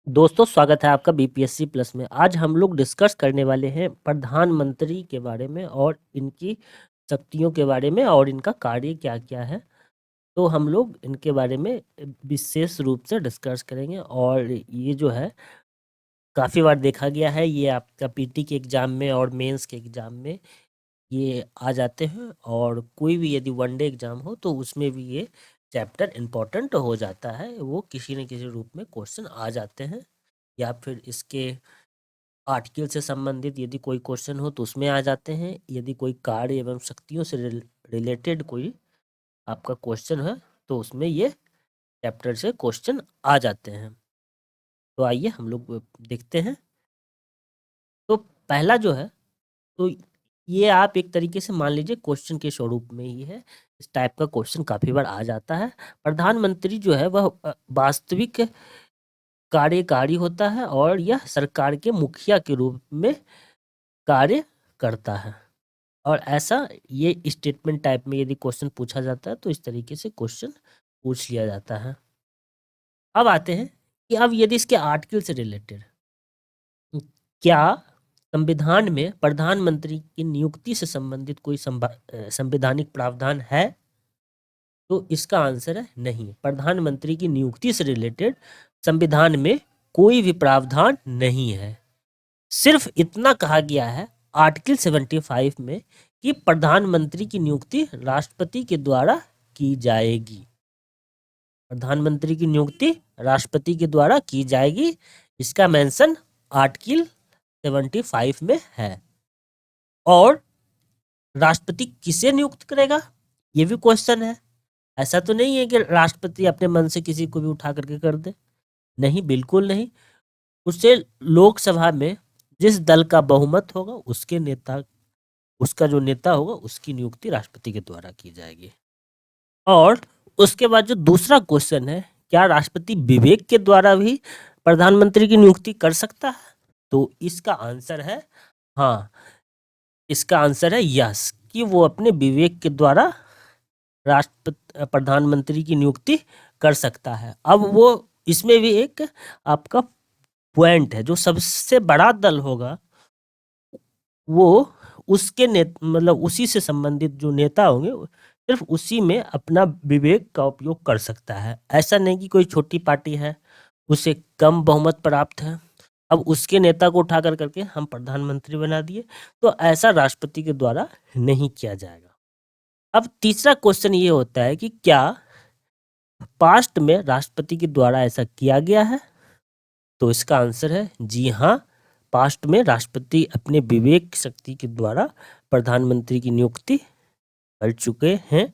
दोस्तों स्वागत है आपका बीपीएससी प्लस में। आज हम लोग डिस्कस करने वाले हैं प्रधानमंत्री के बारे में और इनकी शक्तियों के बारे में और इनका कार्य क्या क्या है। तो हम लोग इनके बारे में विशेष रूप से डिस्कस करेंगे। और ये जो है काफ़ी बार देखा गया है, ये आपका पीटी के एग्ज़ाम में और मेंस के एग्ज़ाम में ये आ जाते हैं। और कोई भी यदि वनडे एग्ज़ाम हो तो उसमें भी ये चैप्टर इम्पोर्टेंट हो जाता है, वो किसी न किसी रूप में क्वेश्चन आ जाते हैं। या फिर इसके आर्टिकल से संबंधित यदि कोई क्वेश्चन हो तो उसमें आ जाते हैं। यदि कोई कार्य एवं शक्तियों से रिलेटेड कोई आपका क्वेश्चन है तो उसमें ये चैप्टर से क्वेश्चन आ जाते हैं। तो आइए हम लोग देखते हैं। तो पहला जो है, तो ये आप एक तरीके से मान लीजिए क्वेश्चन के स्वरूप में ही है। इस टाइप का क्वेश्चन काफ़ी बार आ जाता है। प्रधानमंत्री जो है वह वास्तविक कार्यकारी होता है और यह सरकार के मुखिया के रूप में कार्य करता है। और ऐसा ये स्टेटमेंट टाइप में यदि क्वेश्चन पूछा जाता है तो इस तरीके से क्वेश्चन पूछ लिया जाता है। अब आते हैं कि अब यदि इसके आर्टिकल से रिलेटेड क्या संविधान में प्रधानमंत्री की नियुक्ति से संबंधित कोई संवैधानिक प्रावधान है, तो इसका आंसर है नहीं। प्रधानमंत्री की नियुक्ति से रिलेटेड संविधान में कोई भी प्रावधान नहीं है। सिर्फ इतना कहा गया है आर्टिकल 75 में कि प्रधानमंत्री की नियुक्ति राष्ट्रपति के द्वारा की जाएगी। प्रधानमंत्री की नियुक्ति राष्ट्रपति के द्वारा की जाएगी, इसका मेंशन आर्टिकल 75 में है। और राष्ट्रपति किसे नियुक्त करेगा, ये भी क्वेश्चन है। ऐसा तो नहीं है कि राष्ट्रपति अपने मन से किसी को भी उठा करके कर दे, नहीं, बिल्कुल नहीं। उससे लोकसभा में जिस दल का बहुमत होगा उसके नेता, उसका जो नेता होगा उसकी नियुक्ति राष्ट्रपति के द्वारा की जाएगी। और उसके बाद जो दूसरा क्वेश्चन है, क्या राष्ट्रपति विवेक के द्वारा भी प्रधानमंत्री की नियुक्ति कर सकता है, तो इसका आंसर है हाँ। इसका आंसर है यस, कि वो अपने विवेक के द्वारा राष्ट्रपति प्रधानमंत्री की नियुक्ति कर सकता है। अब वो इसमें भी एक आपका पॉइंट है, जो सबसे बड़ा दल होगा वो उसके मतलब उसी से संबंधित जो नेता होंगे सिर्फ उसी में अपना विवेक का उपयोग कर सकता है। ऐसा नहीं कि कोई छोटी पार्टी है, उसे कम बहुमत प्राप्त है, अब उसके नेता को उठा कर करके हम प्रधानमंत्री बना दिए, तो ऐसा राष्ट्रपति के द्वारा नहीं किया जाएगा। अब तीसरा क्वेश्चन ये होता है कि क्या पास्ट में राष्ट्रपति के द्वारा ऐसा किया गया है, तो इसका आंसर है जी हाँ। पास्ट में राष्ट्रपति अपने विवेक शक्ति के द्वारा प्रधानमंत्री की नियुक्ति कर चुके हैं।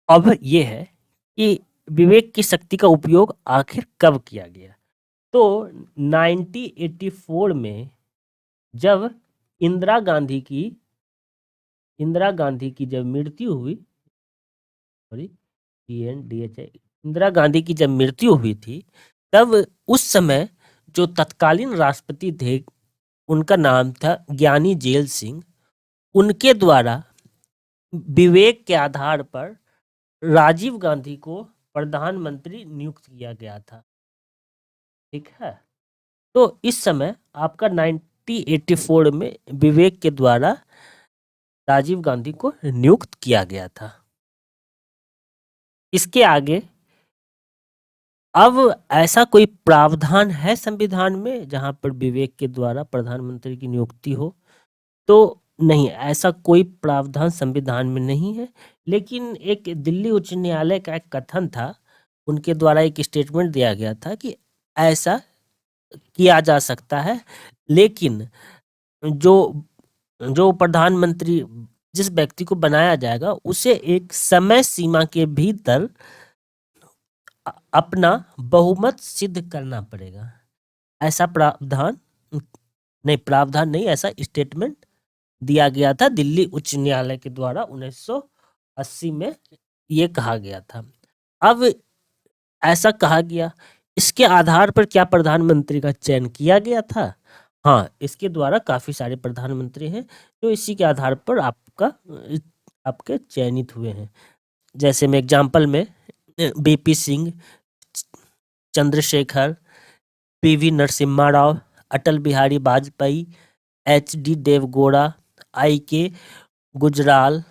अब ये है कि विवेक की शक्ति का उपयोग आखिर कब किया गया, तो 1984 में जब इंदिरा गांधी की जब मृत्यु हुई, सॉरी TNDH है, इंदिरा गांधी की जब मृत्यु हुई थी, तब उस समय जो तत्कालीन राष्ट्रपति थे उनका नाम था ज्ञानी जेल सिंह। उनके द्वारा विवेक के आधार पर राजीव गांधी को प्रधानमंत्री नियुक्त किया गया था। ठीक है, तो इस समय आपका 1984 में विवेक के द्वारा राजीव गांधी को नियुक्त किया गया था। इसके आगे अब ऐसा कोई प्रावधान है संविधान में जहां पर विवेक के द्वारा प्रधानमंत्री की नियुक्ति हो, तो नहीं, ऐसा कोई प्रावधान संविधान में नहीं है। लेकिन एक दिल्ली उच्च न्यायालय का एक कथन था, उनके द्वारा एक स्टेटमेंट दिया गया था कि ऐसा किया जा सकता है, लेकिन जो जो प्रधानमंत्री, जिस व्यक्ति को बनाया जाएगा उसे एक समय सीमा के भीतर अपना बहुमत सिद्ध करना पड़ेगा। ऐसा प्रावधान नहीं, प्रावधान नहीं, ऐसा स्टेटमेंट दिया गया था दिल्ली उच्च न्यायालय के द्वारा 1980 में, ये कहा गया था। अब ऐसा कहा गया, इसके आधार पर क्या प्रधानमंत्री का चयन किया गया था? हाँ, इसके द्वारा काफ़ी सारे प्रधानमंत्री हैं जो इसी के आधार पर आपके चयनित हुए हैं। जैसे मैं एग्जाम्पल में BP Singh Chandrashekhar, PV Narasimha Rao, Atal Bihari Vajpayee, HD Deve Gowda, IK. Gujral.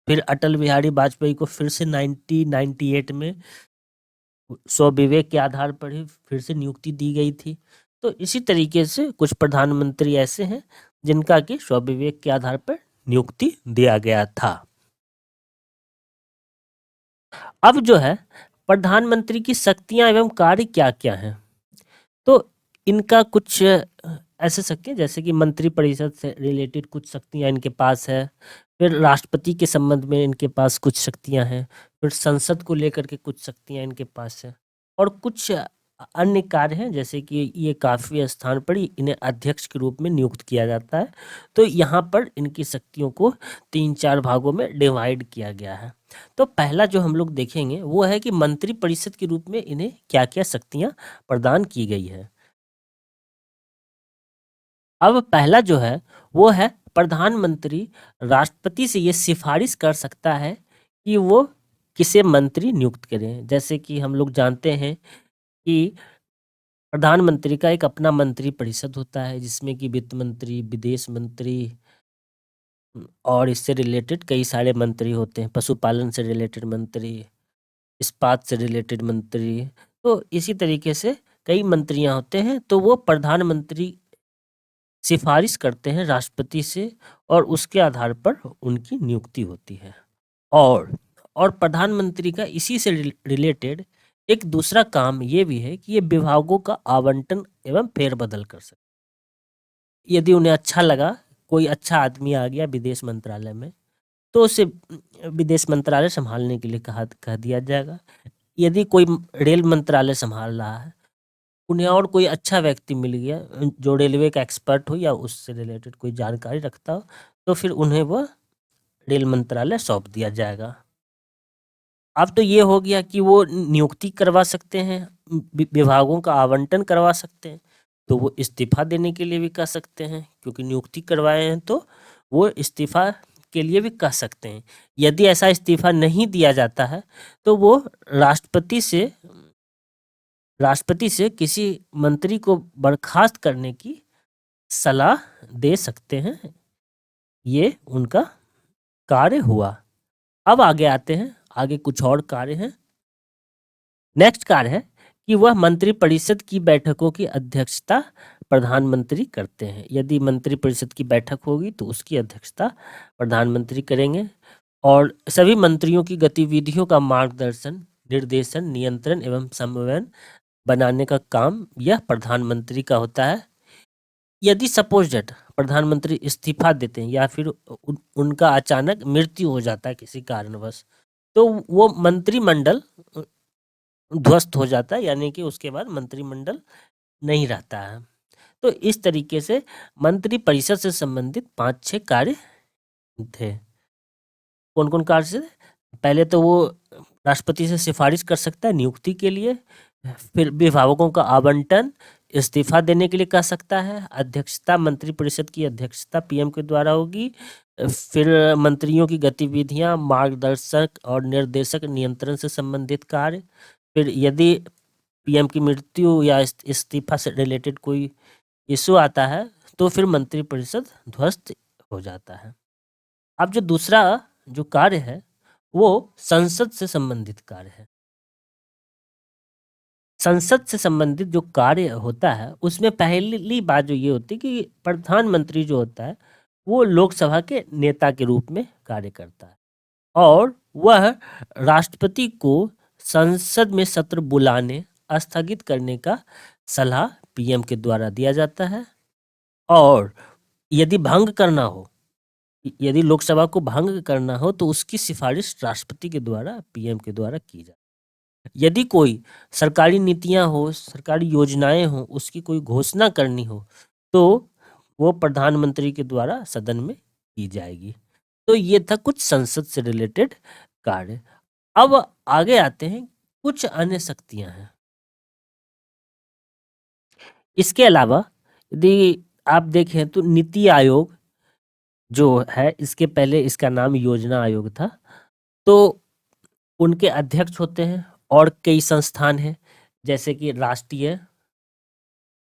फिर अटल बिहारी वाजपेयी को फिर से 1998 में स्वविवेक के आधार पर ही फिर से नियुक्ति दी गई थी। तो इसी तरीके से कुछ प्रधानमंत्री ऐसे हैं जिनका कि स्वविवेक के आधार पर नियुक्ति दिया गया था। अब जो है प्रधानमंत्री की शक्तियां एवं कार्य क्या क्या हैं, तो इनका कुछ ऐसे शक्तियां जैसे कि मंत्रिपरिषद से रिलेटेड कुछ शक्तियां इनके पास है, फिर राष्ट्रपति के संबंध में इनके पास कुछ शक्तियां हैं, फिर संसद को लेकर के कुछ शक्तियां इनके पास है, और कुछ अन्य कार्य हैं जैसे कि ये काफी स्थान पर इन्हें अध्यक्ष के रूप में नियुक्त किया जाता है। तो यहाँ पर इनकी शक्तियों को 3-4 भागों में डिवाइड किया गया है। तो पहला जो हम लोग देखेंगे वो है कि मंत्रिपरिषद के रूप में इन्हें क्या क्या शक्तियां प्रदान की गई है। अब पहला जो है वो है प्रधानमंत्री राष्ट्रपति से ये सिफारिश कर सकता है कि वो किसे मंत्री नियुक्त करें। जैसे कि हम लोग जानते हैं कि प्रधानमंत्री का एक अपना मंत्री परिषद होता है जिसमें कि वित्त मंत्री, विदेश मंत्री और इससे रिलेटेड कई सारे मंत्री होते हैं, पशुपालन से रिलेटेड मंत्री, इस्पात से रिलेटेड मंत्री। तो इसी तरीके से कई मंत्रियां होते हैं, तो वो प्रधानमंत्री सिफारिश करते हैं राष्ट्रपति से और उसके आधार पर उनकी नियुक्ति होती है। और प्रधानमंत्री का इसी से रिलेटेड एक दूसरा काम ये भी है कि ये विभागों का आवंटन एवं फेरबदल कर सकते। यदि उन्हें अच्छा लगा, कोई अच्छा आदमी आ गया विदेश मंत्रालय में, तो उसे विदेश मंत्रालय संभालने के लिए कह दिया जाएगा। यदि कोई रेल मंत्रालय संभाल रहा है, उन्हें और कोई अच्छा व्यक्ति मिल गया जो रेलवे का एक्सपर्ट हो या उससे रिलेटेड कोई जानकारी रखता हो, तो फिर उन्हें वह रेल मंत्रालय सौंप दिया जाएगा। अब तो ये हो गया कि वो नियुक्ति करवा सकते हैं, विभागों का आवंटन करवा सकते हैं, तो वो इस्तीफा देने के लिए भी कह सकते हैं, क्योंकि नियुक्ति करवाए हैं तो वो इस्तीफा के लिए भी कह सकते हैं। यदि ऐसा इस्तीफा नहीं दिया जाता है तो वो राष्ट्रपति से किसी मंत्री को बर्खास्त करने की सलाह दे सकते हैं। ये उनका कार्य हुआ। अब आगे आते हैं, आगे कुछ और कार्य हैं। नेक्स्ट कार्य है कि वह मंत्रिपरिषद की बैठकों की अध्यक्षता प्रधानमंत्री करते हैं। यदि मंत्रिपरिषद की बैठक होगी तो उसकी अध्यक्षता प्रधानमंत्री करेंगे, और सभी मंत्रियों की गतिविधियों का मार्गदर्शन, निर्देशन, नियंत्रण एवं समन्वय बनाने का काम यह प्रधानमंत्री का होता है। यदि सपोज दैट प्रधानमंत्री इस्तीफा देते हैं या फिर उनका अचानक मृत्यु हो जाता है किसी कारणवश, तो वो मंत्रिमंडल ध्वस्त हो जाता है, यानी कि उसके बाद मंत्रिमंडल नहीं रहता है। तो इस तरीके से मंत्रिपरिषद से संबंधित 5-6 कार्य थे। कौन कौन कार्य से? पहले तो वो राष्ट्रपति से सिफारिश कर सकता है नियुक्ति के लिए, फिर विभागों का आवंटन, इस्तीफा देने के लिए कह सकता है, अध्यक्षता, मंत्रिपरिषद की अध्यक्षता पीएम के द्वारा होगी, फिर मंत्रियों की गतिविधियां, मार्गदर्शक और निर्देशक नियंत्रण से संबंधित कार्य, फिर यदि पीएम की मृत्यु या इस्तीफा से रिलेटेड कोई इशू आता है तो फिर मंत्रिपरिषद ध्वस्त हो जाता है। अब जो दूसरा जो कार्य है वो संसद से संबंधित कार्य है। संसद से संबंधित जो कार्य होता है उसमें पहली बात जो ये होती है कि प्रधानमंत्री जो होता है वो लोकसभा के नेता के रूप में कार्य करता है, और वह राष्ट्रपति को संसद में सत्र बुलाने, स्थगित करने का सलाह पीएम के द्वारा दिया जाता है। और यदि भंग करना हो, यदि लोकसभा को भंग करना हो तो उसकी सिफारिश राष्ट्रपति के द्वारा, पीएम के द्वारा की जाती है। यदि कोई सरकारी नीतियां हो, सरकारी योजनाएं हो, उसकी कोई घोषणा करनी हो तो वो प्रधानमंत्री के द्वारा सदन में की जाएगी। तो ये था कुछ संसद से रिलेटेड कार्य। अब आगे आते हैं, कुछ अन्य शक्तियां हैं। इसके अलावा यदि आप देखें तो नीति आयोग जो है, इसके पहले इसका नाम योजना आयोग था, तो उनके अध्यक्ष होते हैं और कई संस्थान हैं जैसे कि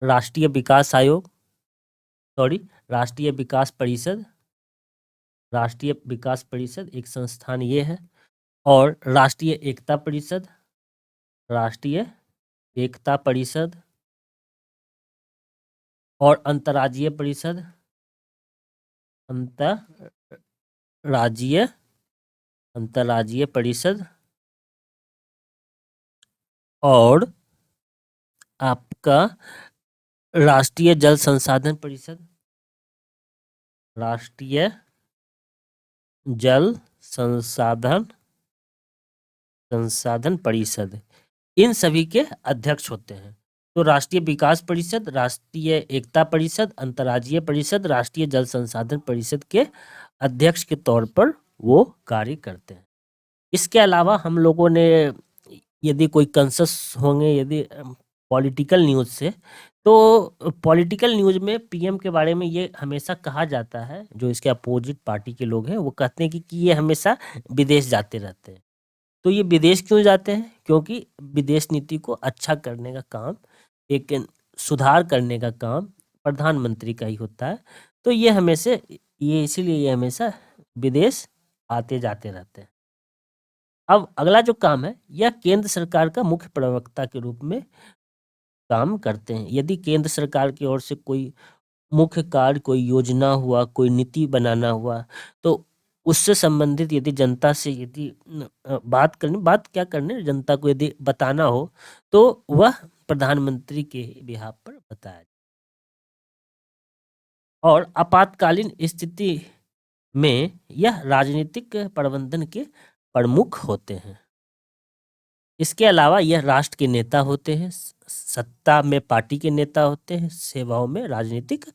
राष्ट्रीय विकास आयोग, सॉरी, राष्ट्रीय विकास परिषद, राष्ट्रीय विकास परिषद एक संस्थान ये है, और राष्ट्रीय एकता परिषद, राष्ट्रीय एकता परिषद, और अंतर्राज्यीय परिषद, अंतर्राज्यीय अंतर्राज्यीय परिषद, और आपका राष्ट्रीय जल संसाधन परिषद, राष्ट्रीय जल संसाधन परिषद, इन सभी के अध्यक्ष होते हैं। तो राष्ट्रीय विकास परिषद, राष्ट्रीय एकता परिषद, अंतर्राज्यीय परिषद, राष्ट्रीय जल संसाधन परिषद के अध्यक्ष के तौर पर वो कार्य करते हैं। इसके अलावा हम लोगों ने, यदि कोई कंसस होंगे यदि पॉलिटिकल न्यूज़ से, तो पॉलिटिकल न्यूज़ में पीएम के बारे में ये हमेशा कहा जाता है, जो इसके अपोजिट पार्टी के लोग हैं वो कहते हैं कि ये हमेशा विदेश जाते रहते हैं। तो ये विदेश क्यों जाते हैं? क्योंकि विदेश नीति को अच्छा करने का काम, एक सुधार करने का काम प्रधानमंत्री का ही होता है। तो ये इसीलिए ये हमेशा विदेश आते जाते रहते हैं। अब अगला जो काम है, यह केंद्र सरकार का मुख्य प्रवक्ता के रूप में काम करते हैं। यदि केंद्र सरकार की ओर से कोई मुख्य कार्य, कोई योजना हुआ, कोई नीति बनाना हुआ, तो उससे संबंधित यदि जनता से यदि बात क्या करने, जनता को यदि बताना हो, तो वह प्रधानमंत्री के बिहाफ पर बताया जाए। और आपातकालीन स्थिति में यह राजनीतिक प्रबंधन के प्रमुख होते हैं। इसके अलावा यह राष्ट्र के नेता होते हैं, सत्ता में पार्टी के नेता होते हैं, सेवाओं में राजनीतिक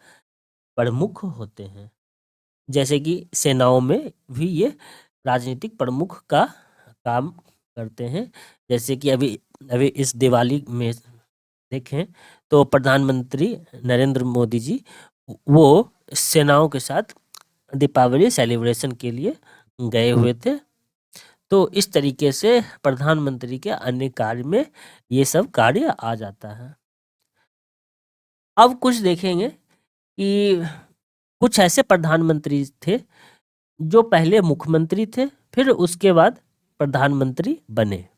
प्रमुख होते हैं। जैसे कि सेनाओं में भी ये राजनीतिक प्रमुख का काम करते हैं। जैसे कि अभी अभी इस दिवाली में देखें तो प्रधानमंत्री नरेंद्र मोदी जी वो सेनाओं के साथ दीपावली सेलिब्रेशन के लिए गए हुए थे। तो इस तरीके से प्रधानमंत्री के अन्य कार्य में ये सब कार्य आ जाता है। अब कुछ देखेंगे कि कुछ ऐसे प्रधानमंत्री थे जो पहले मुख्यमंत्री थे, फिर उसके बाद प्रधानमंत्री बने।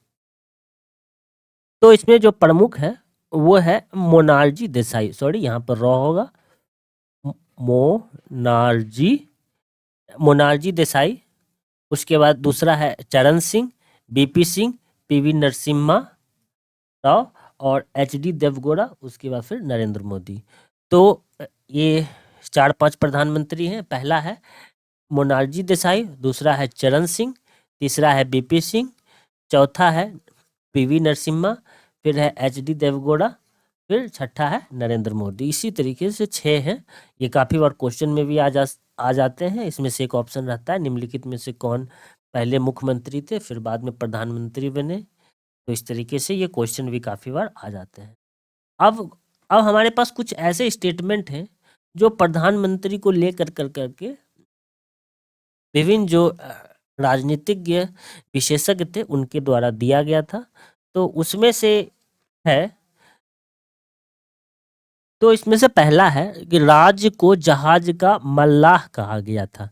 तो इसमें जो प्रमुख है वो है मोनार्जी देसाई, सॉरी यहाँ पर रॉ होगा, मोनार्जी देसाई। उसके बाद दूसरा है चरण सिंह, बीपी सिंह, पीवी नरसिम्हा राव और एचडी देवगौड़ा, उसके बाद फिर नरेंद्र मोदी। तो ये 4-5 प्रधानमंत्री हैं। पहला है मोनार्जी देसाई, दूसरा है चरण सिंह, तीसरा है बीपी सिंह, चौथा है पीवी नरसिम्हा, फिर है एचडी देवगौड़ा, फिर छठा है नरेंद्र मोदी। इसी तरीके से 6 हैं। ये काफ़ी बार क्वेश्चन में भी आ जाते हैं। इसमें से एक ऑप्शन रहता है निम्नलिखित में से कौन पहले मुख्यमंत्री थे फिर बाद में प्रधानमंत्री बने। तो इस तरीके से ये क्वेश्चन भी काफ़ी बार आ जाते हैं। अब हमारे पास कुछ ऐसे स्टेटमेंट हैं जो प्रधानमंत्री को लेकर करके विभिन्न जो राजनीतिज्ञ विशेषज्ञ थे उनके द्वारा दिया गया था। तो उसमें से है, तो इसमें से पहला है कि राज्य को जहाज का मल्लाह कहा गया था।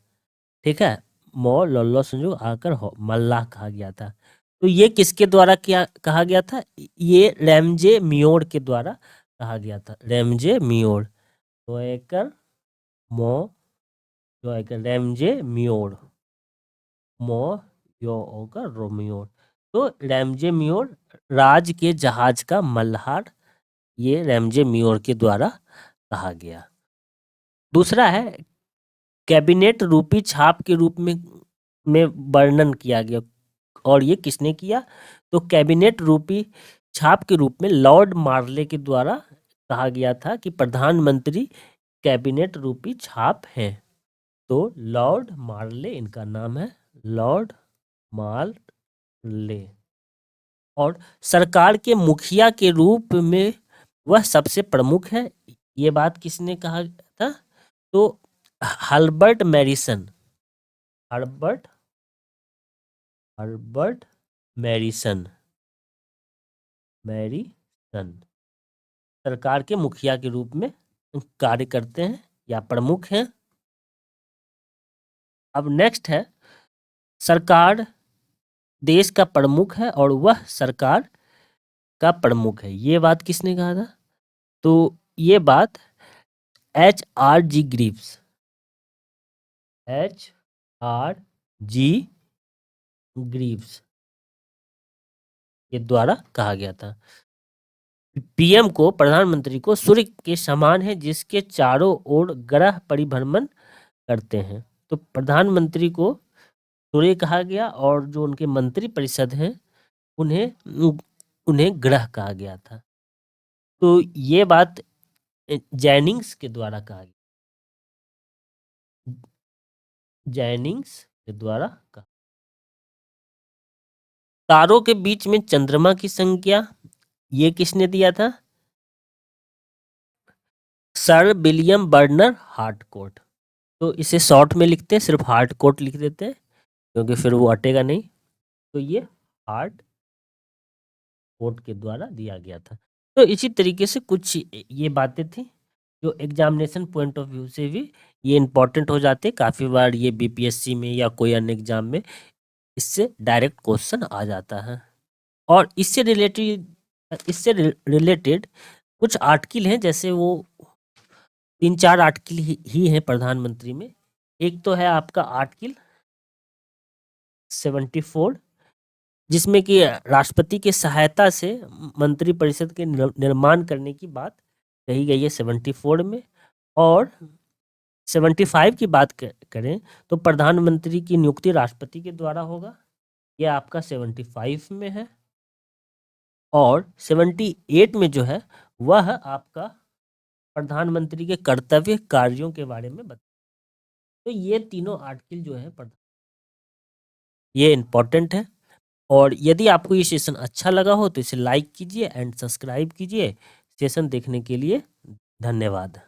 ठीक है, मो लल्लो संजो आकर हो मल्लाह कहा गया था। तो ये किसके द्वारा क्या कहा गया था? ये रैमजे मियोर के द्वारा कहा गया था। रैमजे मियोर, तो एकर मो जो एकर रैमजे मियोर, मो यो होकर रोमियोर। तो रैमजे मियोर राज के जहाज का मल्हार, ये रैमजे मियोर के द्वारा कहा गया। दूसरा है कैबिनेट रूपी छाप के रूप में वर्णन किया गया। और ये किसने किया? तो कैबिनेट रूपी छाप के रूप में लॉर्ड मार्ले के द्वारा कहा गया था कि प्रधानमंत्री कैबिनेट रूपी छाप हैं। तो लॉर्ड मार्ले इनका नाम है, लॉर्ड मार्ले। और सरकार के मुखिया के रूप में वह सबसे प्रमुख है। ये बात किसने कहा था? तो हर्बर्ट मैरिसन, हर्बर्ट मैरिसन, सरकार के मुखिया के रूप में कार्य करते हैं या प्रमुख हैं। अब नेक्स्ट है, सरकार देश का प्रमुख है और वह सरकार का प्रमुख है। ये बात किसने कहा था? तो ये बात H.R.G. Greaves, H.R.G. ग्रीव्स के द्वारा कहा गया था। पीएम को, प्रधानमंत्री को सूर्य के समान है जिसके चारों ओर ग्रह परिभ्रमण करते हैं। तो प्रधानमंत्री को सूर्य कहा गया और जो उनके मंत्री परिषद हैं उन्हें उन्हें ग्रह कहा गया था। तो ये बात जैनिंग्स के द्वारा कहा गया, जैनिंग्स के द्वारा कहा। तारों के बीच में चंद्रमा की संख्या, ये किसने दिया था? Sir William Burner Hartcoat. तो इसे शॉर्ट में लिखते हैं, सिर्फ हार्टकोट लिख देते हैं क्योंकि फिर वो अटेगा नहीं। तो ये हार्टकोट के द्वारा दिया गया था। तो इसी तरीके से कुछ ये बातें थी जो एग्जामिनेशन पॉइंट ऑफ व्यू से भी ये इंपॉर्टेंट हो जाते हैं। काफ़ी बार ये बीपीएससी में या कोई अन्य एग्जाम में इससे डायरेक्ट क्वेश्चन आ जाता है। और इससे रिलेटेड कुछ आर्टिकल हैं, जैसे वो 3-4 आर्टिकल ही हैं प्रधानमंत्री में। एक तो है आपका आर्टिकल 74, जिसमें कि राष्ट्रपति की सहायता से मंत्रिपरिषद के निर्माण करने की बात कही गई है 74 में। और 75 की बात करें तो प्रधानमंत्री की नियुक्ति राष्ट्रपति के द्वारा होगा, यह आपका 75 में है। और 78 में जो है वह आपका प्रधानमंत्री के कर्तव्य कार्यों के बारे में बता। तो ये तीनों आर्टिकल जो है ये इम्पोर्टेंट है। और यदि आपको ये सेशन अच्छा लगा हो तो इसे लाइक कीजिए एंड सब्सक्राइब कीजिए। सेशन देखने के लिए धन्यवाद।